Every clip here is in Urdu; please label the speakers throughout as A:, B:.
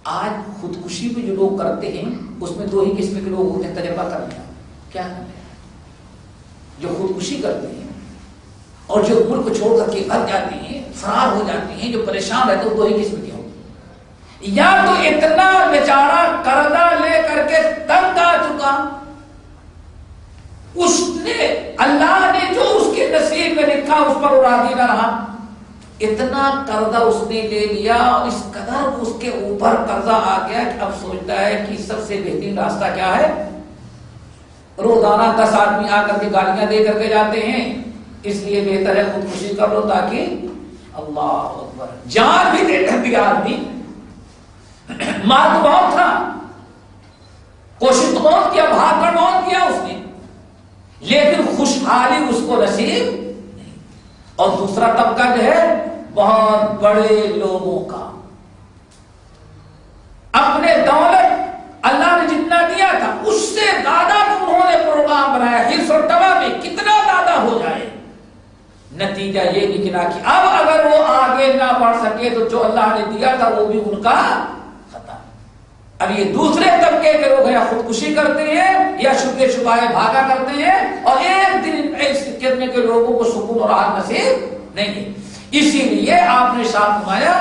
A: آج خودکشی بھی جو لوگ کرتے ہیں اس میں دو ہی قسم کے لوگ ہوتے ہیں، تجربہ کرنے کا کیا کرتے ہیں، جو خودکشی کرتے ہیں اور جو ملک چھوڑ کر کے بھگ جاتے ہیں، فرار ہو جاتے ہیں، جو پریشان رہتے ہیں، دو ہی قسم کے ہوتے ہیں۔ یا تو اتنا بیچارہ قرضہ لے کر کے تنگ آ چکا، اس نے اللہ نے جو اس کے نصیب میں لکھا اس پر وہ راضی نہ رہا، اتنا قرضہ اس نے لے لیا اور اس قدر اس کے اوپر قرضہ آ گیا کہ اب سوچتا ہے کہ سب سے بہترین راستہ کیا ہے، روزانہ 10 آدمی آ کر کے گالیاں دے کر کے جاتے ہیں، اس لیے بہتر ہے خودکشی کر لو تاکہ اللہ اکبر جان بھی دے کر دیا آدمی، مال تو بہت تھا، کوشش تو بہت کیا، بھاگ کر بہت کیا اس نے، لیکن خوشحالی اس کو نصیب نہیں۔ اور دوسرا طبقہ جو ہے بہت بڑے لوگوں کا، اپنے دولت اللہ نے جتنا دیا تھا اس سے زیادہ انہوں نے پروگرام بنایا، حرص اور طمع میں کتنا زیادہ ہو جائے، نتیجہ یہ نکلا کہ اب اگر وہ آگے نہ بڑھ سکے تو جو اللہ نے دیا تھا وہ بھی ان کا ختم۔ اب یہ دوسرے طبقے کے لوگ یا خودکشی کرتے ہیں یا شبے شبائے بھاگا کرتے ہیں، اور ایک دن اس کرنے کے لوگوں کو سکون اور راحت نصیب نہیں ہے۔ اسی لیے آپ نے شاہ فرمایا،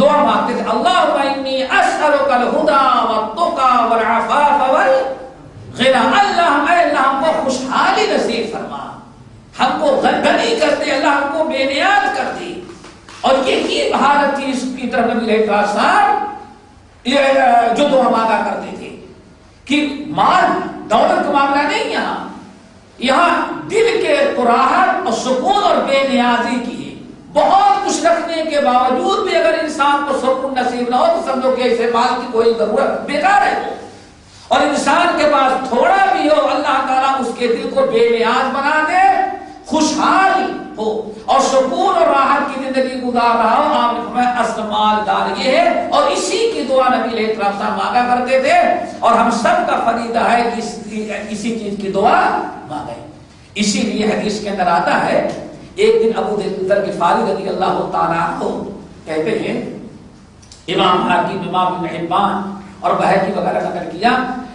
A: دعا مانگتے تھے، اللہم انی اسألک الہدی والتقی والعفاف والغنی، اللہ اے اللہ ہم کو خوشحالی نصیب فرما، ہم کو غنی کر دے، اللہ ہم کو بے نیاز کر دے۔ اور یہی بھارت تھی اس کی طرف نبی علیہ السلام جو دعا مانگا کرتے تھے کہ مال دولت کا معاملہ نہیں، یہاں دل کے راحت اور سکون اور بے نیازی کی ہے۔ بہت کچھ رکھنے کے باوجود بھی اگر انسان کو سکون نصیب نہ ہو تو سمجھو کہ اسے مال کی کوئی ضرورت بیکار ہے، اور انسان کے پاس تھوڑا بھی ہو اللہ تعالیٰ اس کے دل کو بے نیاز بنا دے، خوشحال ہو اور سکون اور راحت کی زندگی گزار رہا ہو۔ آپ نے فرمایا اصل مالدار یہ ہے، اور اسی کی دعا نبی علیہ السلام مانگا کرتے تھے، اور ہم سب کا فریضہ ہے کہ اسی چیز کی دعا مانگے۔ اسی لیے حدیث کے اندر آتا ہے، ایک دن ابو ذر غفاری رضی اللہ تعالیٰ عنہ کہتے ہیں، امام حاکم، امام ابن حبان اور بہقی وغیرہ نقل کیا،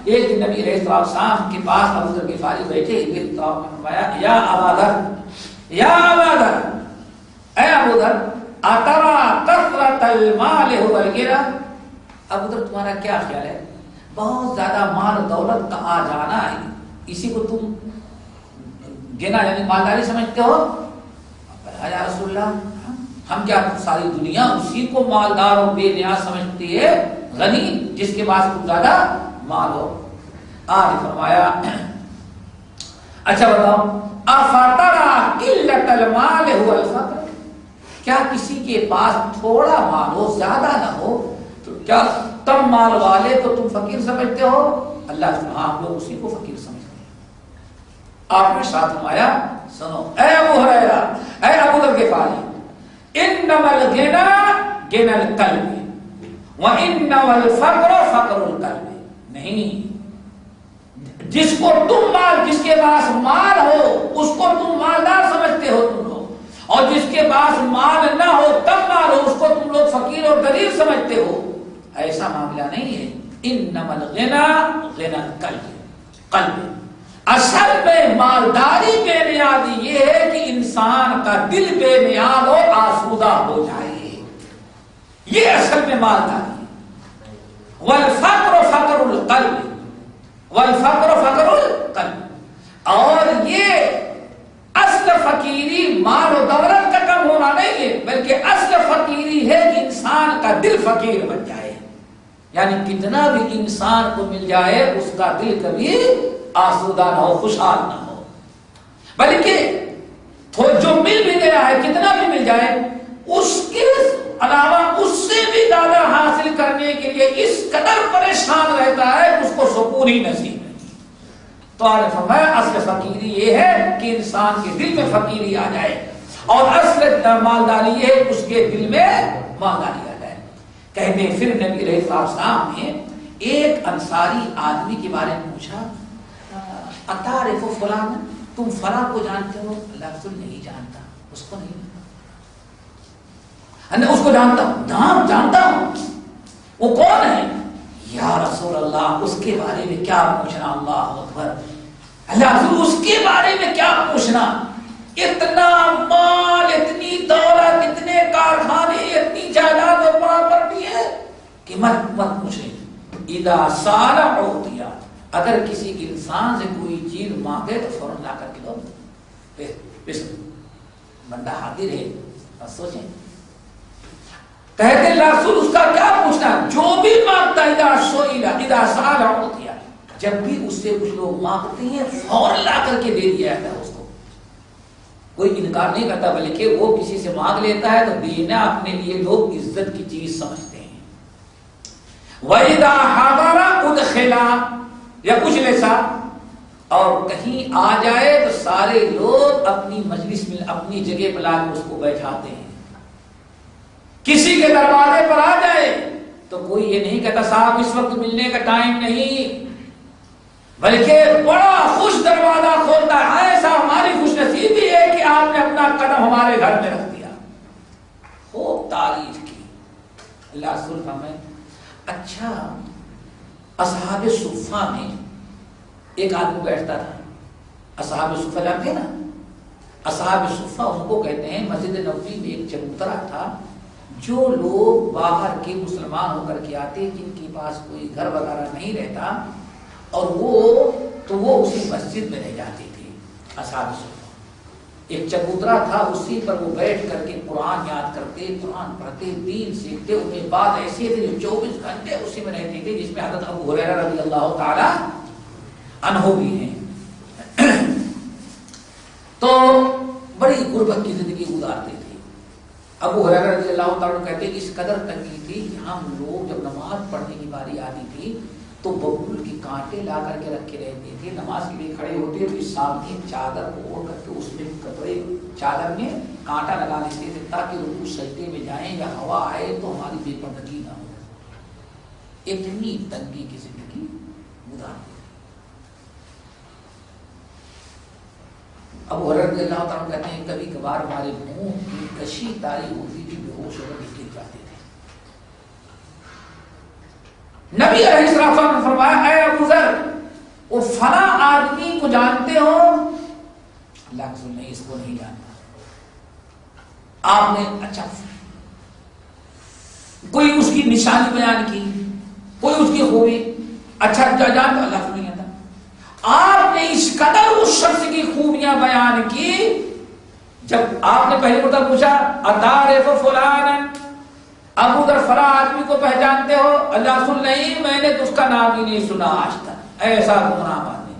A: ایک دن نبی علیہ السلام کے پاس ابو ذر غفاری بیٹھے ہوئے تو آپ نے فرمایا، یا ابا ذر، یا ابا ذر، اے ابو ذر، اترى کثرۃ المال هو الغنى، ابو ذر تمہارا کیا خیال ہے، بہت زیادہ مال و دولت کا آ جانا ہے، اسی کو تم گنا یعنی مالداری سمجھتے ہو؟ یا رسول اللہ، ہم کیا ساری دنیا اسی کو مالدار اور بے نیاز سمجھتی ہے، غنی جس کے پاس کچھ زیادہ مال ہو؟ آج فرمایا، اچھا بتاؤ، افاترا قلت المال هو الفقر، کیا کسی کے پاس تھوڑا مال ہو، زیادہ نہ ہو، تو کیا تم مال والے کو تم فقیر سمجھتے ہو؟ اللہ نے ہاں، ہم لوگ اسی کو فقیر سمجھتے ہیں۔ آپ نے ساتھ فرمایا، سنو اے ابو ہریرہ، اے ابو ذر غفاری، انما الغنى غنى القلب وانما الفقر فقر القلب، نہیں، جس کو تم مال، جس کے پاس مال ہو اس کو تم مالدار سمجھتے ہو تم لوگ، اور جس کے پاس مال نہ ہو تب مال ہو اس کو تم لوگ فقیر اور غریب سمجھتے ہو، ایسا معاملہ نہیں ہے۔ انما الغنى غنى القلب، قلب، اصل میں مالداری بے نیازی یہ ہے کہ انسان کا دل بے نیاز ہو، آسودہ ہو جائے، یہ اصل میں مالداری ہے۔ والفقر فقر القلب، والفقر فقر القلب، اور یہ اصل فقیری مال و دولت کا کم ہونا نہیں ہے، بلکہ اصل فقیری ہے کہ انسان کا دل فقیر بن جائے، یعنی کتنا بھی انسان کو مل جائے اس کا دل کبھی آسودہ نہ ہو، خوشحال نہ ہو، بلکہ جو مل بھی گیا ہے کتنا بھی مل جائے اس کے علاوہ اس سے بھی زیادہ حاصل کرنے کے لیے اس قدر پریشان رہتا ہے اس کو سکون ہی نصیب نہیں۔ تو آپ نے فرمایا اصل فقیری یہ ہے کہ انسان کے دل میں فقیری آ جائے، اور اصل مالداری یہ ہے اس کے دل میں مالداری آ جائے۔ کہتے ہیں پھر نبی علیہ السلام نے ایک انصاری آدمی کے بارے میں پوچھا، اتعرف فلان، تم فلاں کو جانتے ہو؟ اللہ رسول نہیں جانتا، اس کو نہیں جانتا، اس کو جانتا ہوں، نام جانتا ہوں، وہ کون ہے؟ یا رسول اللہ اس کے بارے میں کیا پوچھنا، اللہ اکبر، اللہ رسول اس کے بارے میں کیا پوچھنا، اتنا مال، اتنی دولت، اتنے کارخانے، اتنی جائیداد اور پراپرٹی ہے کہ مت پوچھیں. اذا سال اعطیا، اگر کسی انسان سے کوئی چیز مانگے تو فوراً لا کر کے دو. بندہ حاضر ہے، بس سوچیں. کہتے اللہ رسول اس کا کیا پوچھنا، جو بھی مانگتا ہے اذا سال اعطیا، جب بھی اس سے کچھ لوگ مانگتے ہیں فوراً لا کر کے دے دیا جاتا ہے اس کو. کوئی انکار نہیں کرتا، بلکہ وہ کسی سے مانگ لیتا ہے تو دینا اپنے لیے لوگ عزت کی چیز سمجھتے ہیں. وَإِذَا حَضَرَ أُدْخِلَ، یا کچھ ایسا، اور کہیں آ جائے تو سارے لوگ اپنی مجلس میں اپنی جگہ پر لا کر اس کو بیٹھاتے ہیں. کسی کے دروازے پر آ جائے تو کوئی یہ نہیں کہتا صاحب اس وقت ملنے کا ٹائم نہیں، بلکہ بڑا خوش دروازہ کھولتا ہے. ایسا ہماری خوش نصیبی ہے کہ آپ نے اپنا قدم ہمارے گھر میں رکھ دیا. خوب تعریف کی. اللہ رسول فرمائے اچھا اصحاب صفہ میں ایک آدمی بیٹھتا تھا. اصحاب صفہ جانتے ہیں نا، اصحاب صفہ ان کو کہتے ہیں. مسجد نبوی میں ایک چبوترا تھا، جو لوگ باہر کے مسلمان ہو کر کے آتے جن کے پاس کوئی گھر وغیرہ نہیں رہتا، اور وہ اسی مسجد میں رہ جاتے تھے. اصحاب صفہ ایک چبوترا تھا، اسی پر وہ بیٹھ کر کے قرآن یاد کرتے، قرآن پڑھتے، دین سیکھتے. ان میں بعض ایسے تھے جو 24 گھنٹے اسی میں رہتے تھے، جس میں حضرت ابو ہریرہ رضی اللہ تعالی عنہ بھی ہیں. تو بڑی غربت کی زندگی گزارتے تھے. ابو ہریرہ رضی اللہ تعالی عنہ کہتے ہیں اس قدر تنگی تھی کہ ہم لوگ جب نماز پڑھنے کی باری آتی تھی تو ببول کے کانٹے لا کر کے رکھے رہتے تھے. نماز کے لیے کھڑے ہوتے تو سامنے چادر اوڑھ کر کے اس میں کپڑے چادر میں کانٹا لگا لیتے تھے تاکہ رکوع سجدے میں جائیں یا ہوا آئے تو ہماری بے پردگی نہ ہو. اتنی تنگی کی زندگی گزارتے. ابو ہریرہ رضی اللہ تعالیٰ کہتے ہیں کبھی کبھار ہمارے منہ کی کشی تاری ہوتی تھی، بے ہوش ہو کر گر جاتے تھے. نبی علیہ السلام نے فرمایا اے ابو ذر، وہ فلاں آدمی کو جانتے ہو؟ اللہ کے رسول نے اس کو نہیں جانتا. آپ نے اچھا کوئی اس کی نشانی بیان کی، کوئی اس کی خوبی، اچھا جانتا؟ اللہ کو نہیں جانتا. آپ نے اس قدر اس شخص کی خوبیاں بیان کی. جب آپ نے پہلی مرتبہ پوچھا اتعرف فلانا، ابو ذر فلاں آدمی کو پہچانتے ہو؟ اللہ رسول نہیں، میں نے تو اس کا نام ہی نہیں سنا آج تک، ایسا گمراہ آدمی.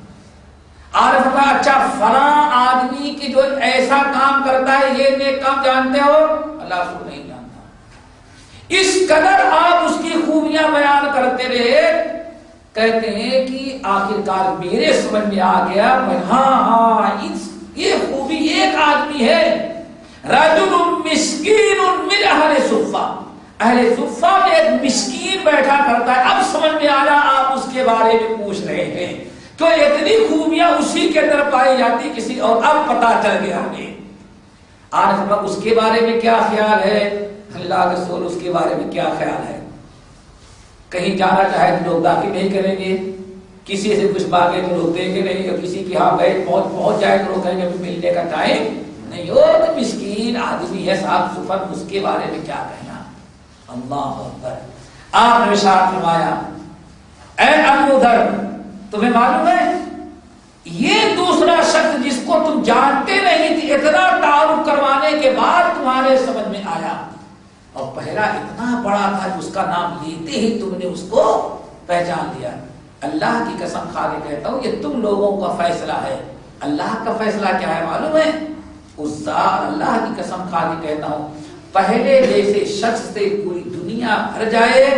A: آپ نے فرمایا اچھا فلاں آدمی کی جو ایسا کام کرتا ہے یہ نیک کام جانتے ہو؟ اللہ رسول نہیں جانتا. اس قدر آپ اس کی خوبیاں بیان کرتے رہے. کہتے ہیں کہ آخر کار میرے سمجھ میں آ گیا، ہاں یہ خوبی ایک آدمی ہے، رجل مسکین من اہل صفہ، اہل صفہ میں ایک مسکین بیٹھا کرتا ہے. اب سمجھ میں آیا آپ اس کے بارے میں پوچھ رہے ہیں تو اتنی خوبیاں اسی کے اندر پائی جاتی کسی اور. اب پتا چل گیا ہمیں. آج اس کے بارے میں کیا خیال ہے؟ اللہ کے رسول اس کے بارے میں کیا خیال ہے؟ کہیں جانا چاہے تو لوگ داخل نہیں کریں گے، کسی سے کچھ مانگے تو لوگ دیں گے نہیں، اور کسی کی ہاں پہنچ جائے تو لوگ کہیں گے ملنے کا ٹائم نہیں ہو. تو مسکین آدمی ہے صاحب سفر، اس کے بارے میں کیا کہنا. اللہ اکبر. آپ نے ارشاد فرمایا اے ابو ذر، تمہیں معلوم ہے یہ دوسرا شخص جس کو تم جانتے نہیں تھے، اتنا تعارف کروانے کے بعد تمہارے سمجھ میں آیا، اور پہلا اتنا بڑا تھا کہ اس کا نام لیتے ہی تم نے اس کو پہچان لیا. اللہ کی قسم کھا کے کہتا ہوں یہ تم لوگوں کا فیصلہ ہے. اللہ کا فیصلہ کیا ہے معلوم ہے؟ اس ذات اللہ کی قسم کھا کے کہتا ہوں پہلے جیسے شخص سے پوری دنیا بھر جائے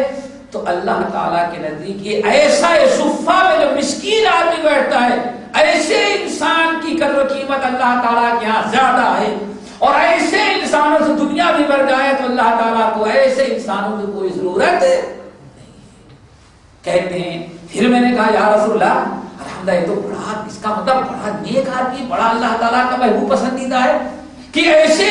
A: تو اللہ تعالیٰ کے نزدیک یہ ایسا صفہ میں جو مسکین آدمی بیٹھتا ہے، ایسے انسان کی قدر و قیمت اللہ تعالیٰ کے یہاں زیادہ ہے. اور ایسے انسانوں سے دنیا بھی بڑھ جائے تو اللہ تعالیٰ کو ایسے انسانوں کی کوئی ضرورت نہیں. کہتے ہیں پھر میں نے کہا یا رسول اللہ الحمدللہ یہ تو بڑا، اس کا مطلب بڑا نیک آدمی، بڑا اللہ تعالیٰ کا محبوب پسندیدہ ہے کہ ایسے